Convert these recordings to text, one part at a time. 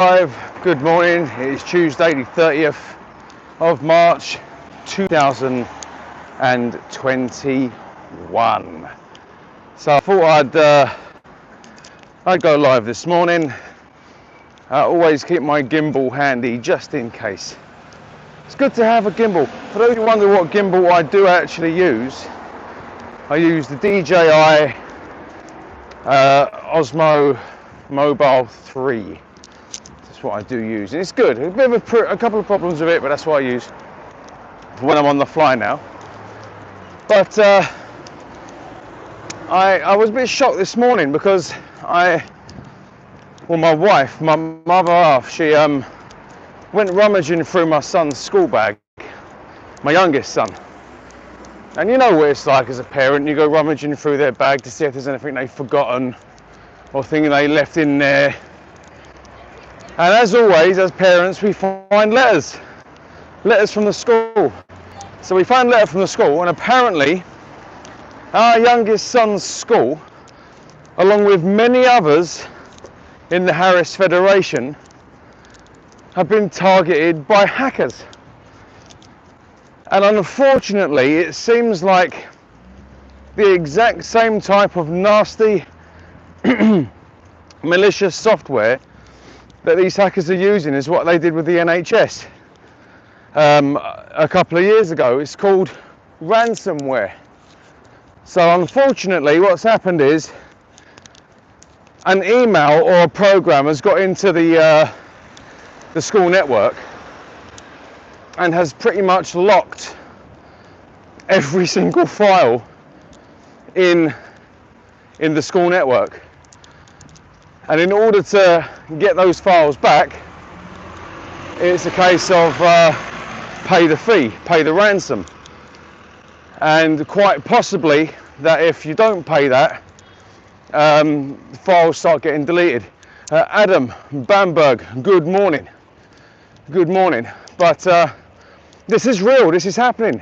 Good morning. It is Tuesday the 30th of March 2021. So I thought I'd go live this morning. I always keep my gimbal handy just in case. It's good to have a gimbal. For those who wonder what gimbal I do actually use, I use the DJI Osmo Mobile 3. That's what I do use. And it's good. A bit of a couple of problems with it, but that's what I use when I'm on the fly now. But I was a bit shocked this morning because my wife, my mother half, she went rummaging through my son's school bag, my youngest son. And you know what it's like as a parent, you go rummaging through their bag to see if there's anything they've forgotten or thing they left in there. And as always, as parents, we find letters from the school. So we found a letter from the school, and apparently our youngest son's school, along with many others in the Harris Federation, have been targeted by hackers. And unfortunately, it seems like the exact same type of nasty, malicious software that these hackers are using is what they did with the NHS a couple of years ago. It's called ransomware. So unfortunately, what's happened is an email or a program has got into the school network and has pretty much locked every single file in the school network. And in order to get those files back, it's a case of pay the fee, pay the ransom. And quite possibly that if you don't pay that, files start getting deleted. Adam Bamberg, good morning. Good morning. But this is real, this is happening.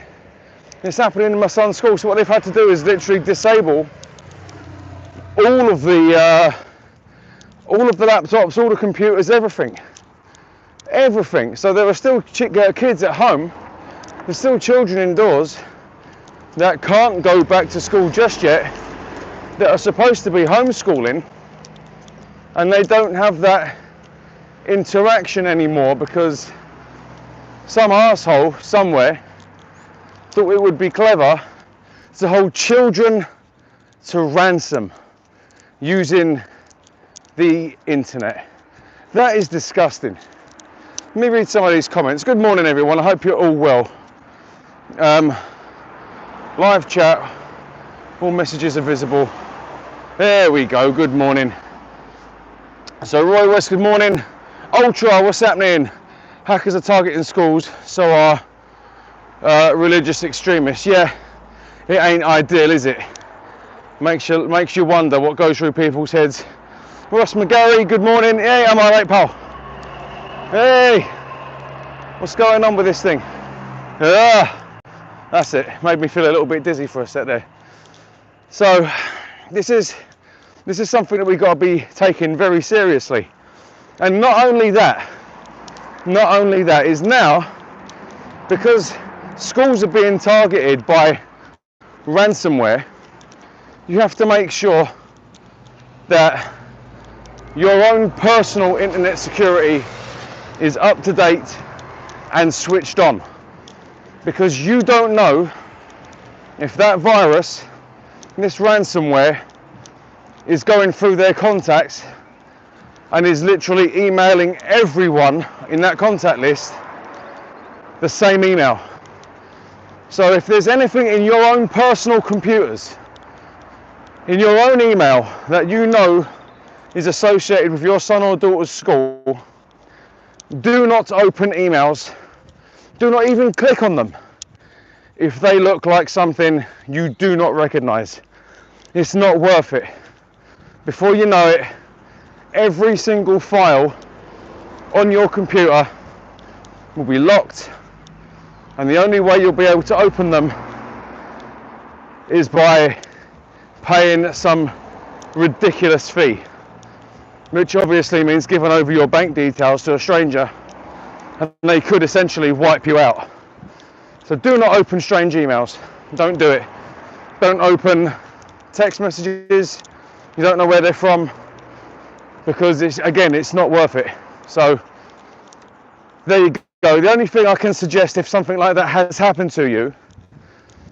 It's happening in my son's school. So what they've had to do is literally disable all of the laptops, all the computers, everything. So there are still kids at home, there's still children indoors that can't go back to school just yet, that are supposed to be homeschooling, and they don't have that interaction anymore because some arsehole somewhere thought it would be clever to hold children to ransom using the internet. That is disgusting. Let me read some of these comments. Good morning everyone, I hope you're all well. Live chat, all messages are visible. There we go, good morning. So Roy West, good morning. Ultra, what's happening? Hackers are targeting schools, so are religious extremists. Yeah, it ain't ideal, is it? Makes you wonder what goes through people's heads. Ross McGarry, good morning. Hey, I'm alright, pal. Hey, what's going on with this thing? That's it. Made me feel a little bit dizzy for a sec there. So, this is something that we've got to be taking very seriously. And not only that is now, because schools are being targeted by ransomware, you have to make sure that your own personal internet security is up to date and switched on, because you don't know if that virus, this ransomware, is going through their contacts and is literally emailing everyone in that contact list the same email. So if there's anything in your own personal computers, in your own email, that you know is associated with your son or daughter's school, do not open emails. Do not even click on them if they look like something you do not recognize. It's not worth it. Before you know it, every single file on your computer will be locked, and the only way you'll be able to open them is by paying some ridiculous fee. which obviously means giving over your bank details to a stranger, and they could essentially wipe you out. So do not open strange emails. Don't do it. Don't open text messages. You don't know where they're from, because it's not worth it. So there you go. The only thing I can suggest, if something like that has happened to you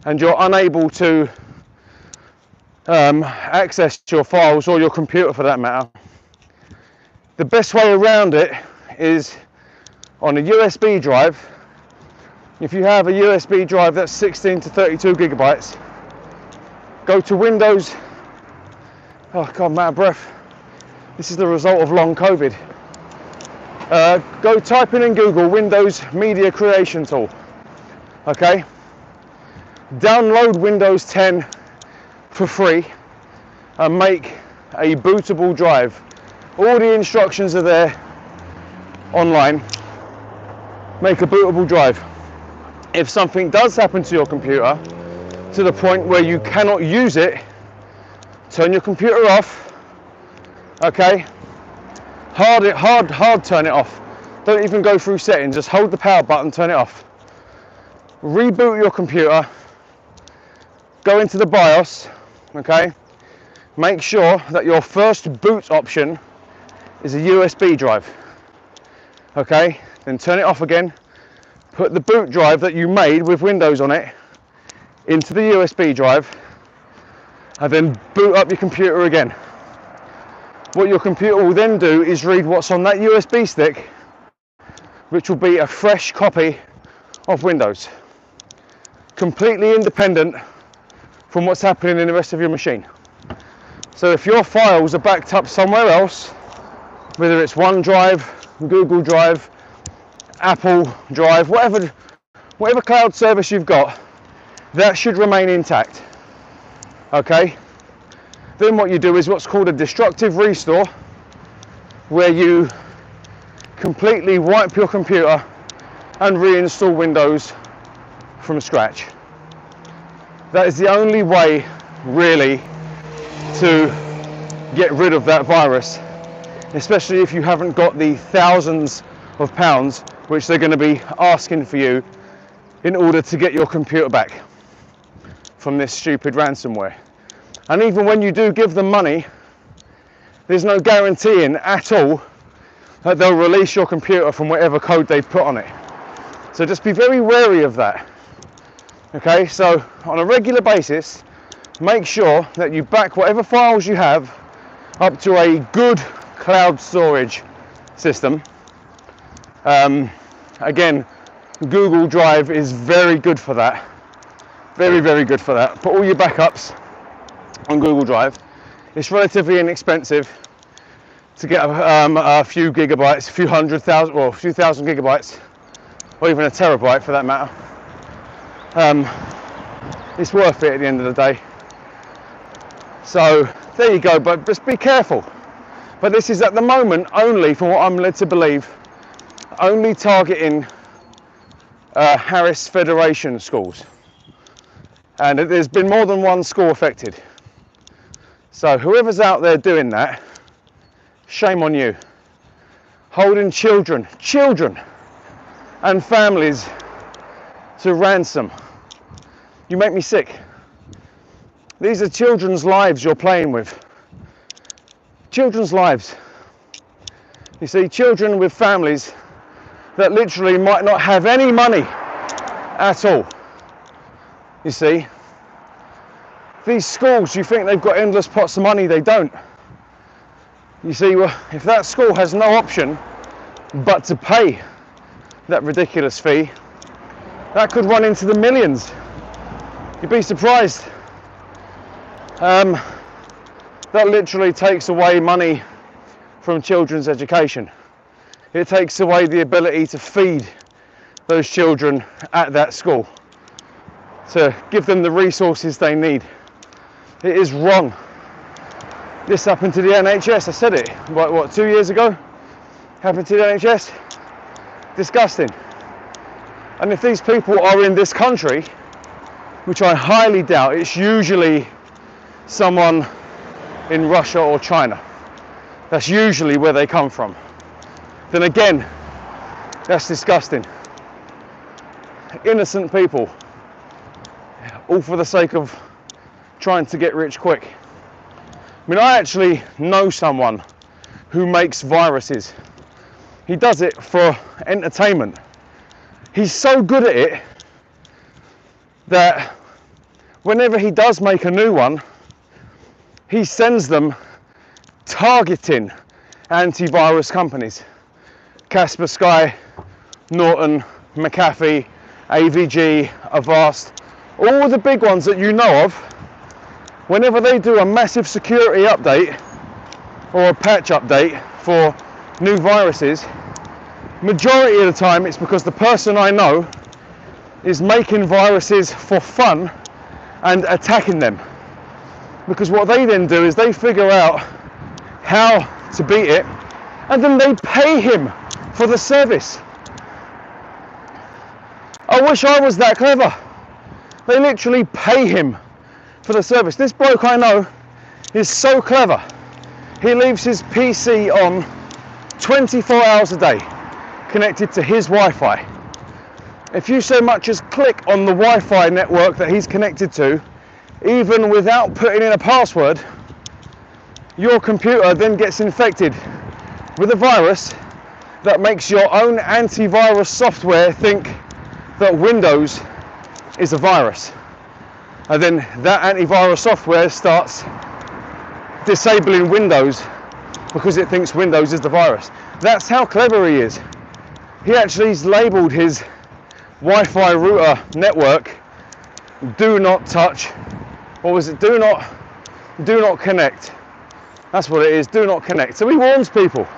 and you're unable to access your files, or your computer for that matter, the best way around it is on a USB drive. If you have a USB drive that's 16 to 32 gigabytes, go to Windows. Oh God, I'm out of breath. This is the result of long COVID. Go type in Google Windows Media Creation Tool. Okay. Download Windows 10 for free and make a bootable drive. All the instructions are there online. Make a bootable drive. If something does happen to your computer to the point where you cannot use it, turn your computer off. Okay, hard turn it off. Don't even go through settings, just hold the power button, turn it off. Reboot your computer, go into the BIOS. Okay, make sure that your first boot option is a USB drive. Okay, then turn it off again. Put the boot drive that you made with Windows on it into the USB drive, and then boot up your computer again. What your computer will then do is read what's on that USB stick, which will be a fresh copy of Windows, completely independent from what's happening in the rest of your machine. So if your files are backed up somewhere else, whether it's OneDrive, Google Drive, Apple Drive, whatever cloud service you've got, that should remain intact. Okay? Then what you do is what's called a destructive restore, where you completely wipe your computer and reinstall Windows from scratch. That is the only way, really, to get rid of that virus, especially if you haven't got the thousands of pounds which they're going to be asking for you in order to get your computer back from this stupid ransomware. And even when you do give them money, there's no guaranteeing at all that they'll release your computer from whatever code they've put on it. So just be very wary of that. Okay, so on a regular basis, make sure that you back whatever files you have up to a good cloud storage system. Again, Google Drive is very good for that. Very, very good for that. Put all your backups on Google Drive. It's relatively inexpensive to get a few gigabytes, a few thousand gigabytes, or even a terabyte for that matter. It's worth it at the end of the day. So there you go, but just be careful. But this is at the moment only, from what I'm led to believe, only targeting Harris Federation schools. And there's been more than one school affected. So whoever's out there doing that, shame on you. Holding children and families to ransom. You make me sick. These are children's lives you're playing with. Children's lives. You see, children with families that literally might not have any money at all. You see, these schools, you think they've got endless pots of money, they don't. You see, well, if that school has no option but to pay that ridiculous fee, that could run into the millions. You'd be surprised. That literally takes away money from children's education. It takes away the ability to feed those children at that school, to give them the resources they need. It is wrong. This happened to the NHS, I said it, what 2 years ago? Happened to the NHS? Disgusting. And if these people are in this country, which I highly doubt, it's usually someone in Russia or China. That's usually where they come from. Then again, that's disgusting. Innocent people, all for the sake of trying to get rich quick. I mean, I actually know someone who makes viruses. He does it for entertainment. He's so good at it that whenever he does make a new one, he sends them targeting antivirus companies. Kaspersky, Norton, McAfee, AVG, Avast, all the big ones that you know of. Whenever they do a massive security update or a patch update for new viruses, majority of the time it's because the person I know is making viruses for fun and attacking them. Because what they then do is they figure out how to beat it, and then they pay him for the service. I wish I was that clever. They literally pay him for the service. This bloke I know is so clever. He leaves his PC on 24 hours a day, connected to his Wi-Fi. If you so much as click on the Wi-Fi network that he's connected to, even without putting in a password, your computer then gets infected with a virus that makes your own antivirus software think that Windows is a virus. And then that antivirus software starts disabling Windows because it thinks Windows is the virus. That's how clever he is. He actually has labeled his Wi-Fi router network do not touch, or was it do not connect. That's what it is, do not connect. So he warns people.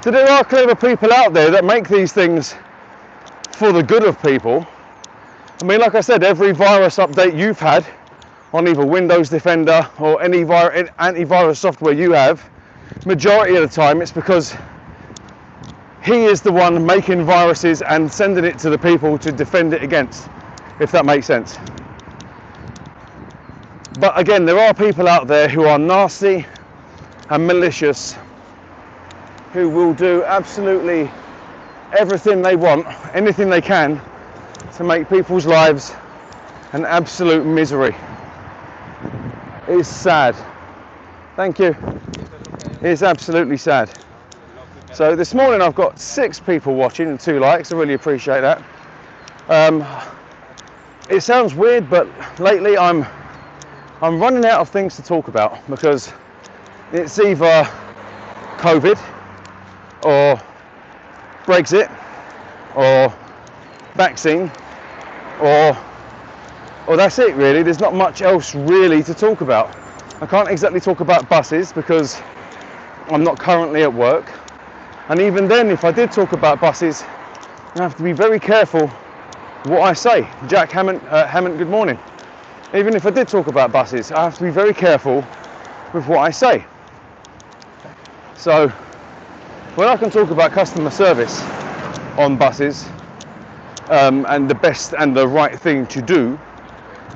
So there are clever people out there that make these things for the good of people. I mean, like I said, every virus update you've had on either Windows Defender or any antivirus software you have, majority of the time it's because he is the one making viruses and sending it to the people to defend it against, if that makes sense. But again, there are people out there who are nasty and malicious, who will do absolutely everything they want, anything they can, to make people's lives an absolute misery. It's sad. Thank you. It's absolutely sad. So this morning I've got 6 people watching and 2 likes. I really appreciate that. It sounds weird, but lately I'm running out of things to talk about, because it's either COVID or Brexit or vaccine or that's it really. There's not much else really to talk about. I can't exactly talk about buses because I'm not currently at work, and even then, if I did talk about buses, I have to be very careful what I say. Jack Hammond, good morning. Even if I did talk about buses, I have to be very careful with what I say. So when I can talk about customer service on buses, and the best and the right thing to do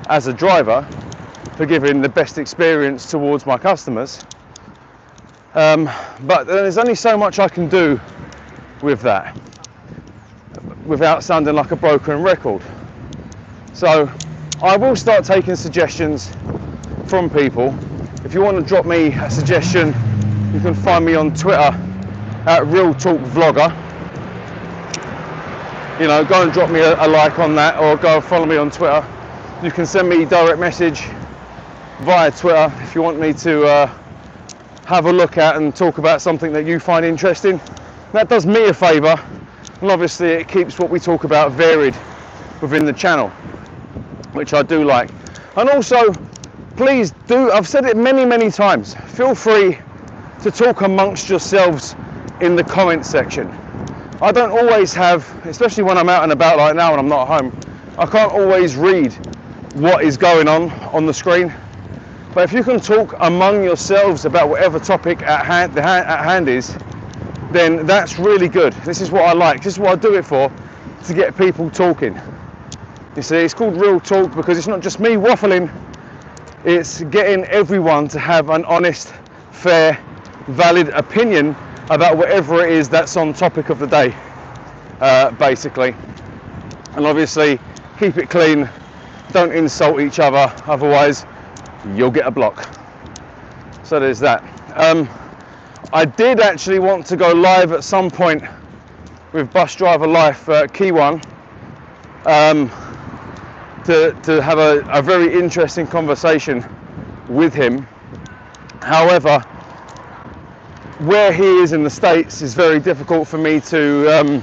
as a driver for giving the best experience towards my customers, but there's only so much I can do with that without sounding like a broken record. So I will start taking suggestions from people. If you want to drop me a suggestion, you can find me on Twitter at Real Talk Vlogger. You know, go and drop me a like on that, or go and follow me on Twitter. You can send me direct message via Twitter if you want me to have a look at and talk about something that you find interesting. That does me a favour, and obviously it keeps what we talk about varied within the channel, which I do like. And also, please do, I've said it many times, feel free to talk amongst yourselves in the comment section. I don't always have, especially when I'm out and about like now and I'm not at home, I can't always read what is going on the screen. But if you can talk among yourselves about whatever topic at hand is, then that's really good. This is what I like. This is what I do it for, to get people talking. You see, it's called Real Talk because it's not just me waffling, it's getting everyone to have an honest, fair, valid opinion about whatever it is that's on topic of the day, basically. And obviously, keep it clean, don't insult each other, otherwise you'll get a block. So there's that. I did actually want to go live at some point with Bus Driver Life Key One to have a very interesting conversation with him. However, where he is in the States is very difficult for me to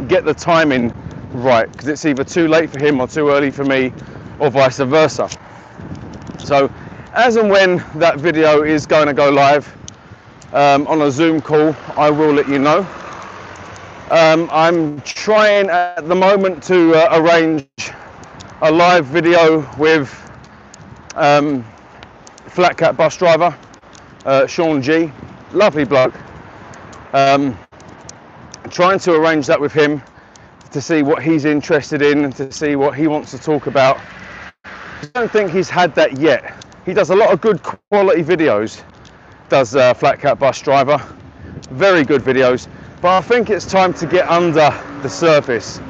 get the timing right, because it's either too late for him or too early for me, or vice versa. So as and when that video is going to go live on a Zoom call, I will let you know. I'm trying at the moment to arrange a live video with Flat Cat bus driver Sean G, lovely bloke. Trying to arrange that with him to see what he's interested in and to see what he wants to talk about. I don't think he's had that yet. He does a lot of good quality videos, does Flat Cat bus driver, very good videos, but I think it's time to get under the surface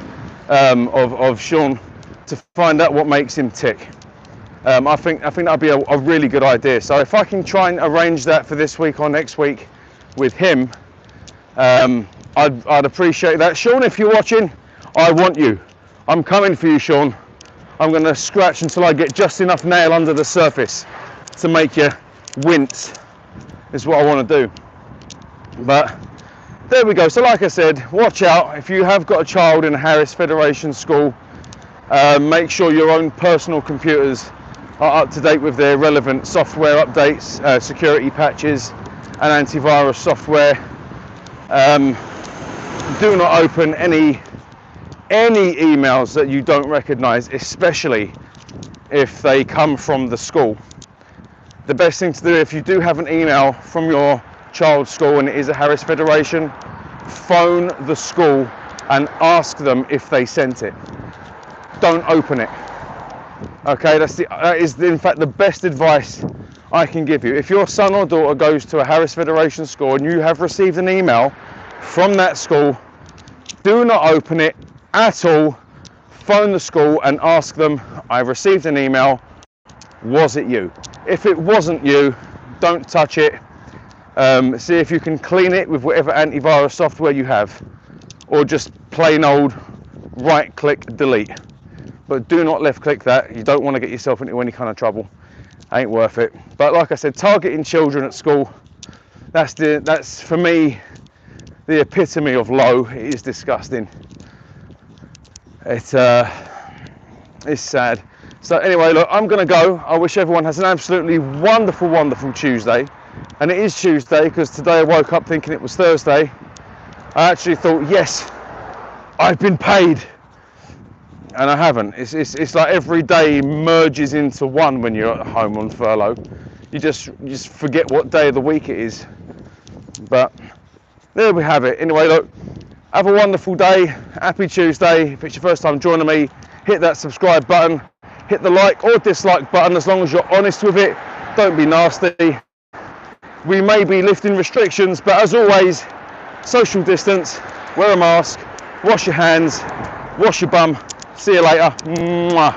of Sean to find out what makes him tick. I think that'd be a really good idea. So if I can try and arrange that for this week or next week with him, I'd appreciate that. Sean, if you're watching, I want you. I'm coming for you, Sean. I'm going to scratch until I get just enough nail under the surface to make you wince, is what I want to do. But there we go. So like I said, watch out. If you have got a child in a Harris Federation school, make sure your own personal computers are up to date with their relevant software updates, security patches and antivirus software. Do not open any emails that you don't recognize, especially if they come from the school. The best thing to do, if you do have an email from your child's school and it is a Harris Federation, phone the school and ask them if they sent it. Don't open it. Okay, that is in fact the best advice I can give you. If your son or daughter goes to a Harris Federation school and you have received an email from that school, do not open it at all. Phone the school and ask them, I received an email, was it you? If it wasn't you, don't touch it. See if you can clean it with whatever antivirus software you have, or just plain old right click delete. But do not left click that. You don't want to get yourself into any kind of trouble. Ain't worth it. But like I said, targeting children at school, that's for me the epitome of low. It is disgusting. It's sad. So anyway, look, I'm gonna go. I wish everyone has an absolutely wonderful Tuesday. And it is Tuesday because today I woke up thinking it was Thursday. I actually thought, yes, I've been paid. And I haven't. It's like every day merges into one when you're at home on furlough. You just forget what day of the week it is. But there we have it. Anyway, look, have a wonderful day. Happy Tuesday. If it's your first time joining me, hit that subscribe button, hit the like or dislike button, as long as you're honest with it. Don't be nasty. We may be lifting restrictions, but as always, social distance, wear a mask, wash your hands, wash your bum. See you later. Mwah.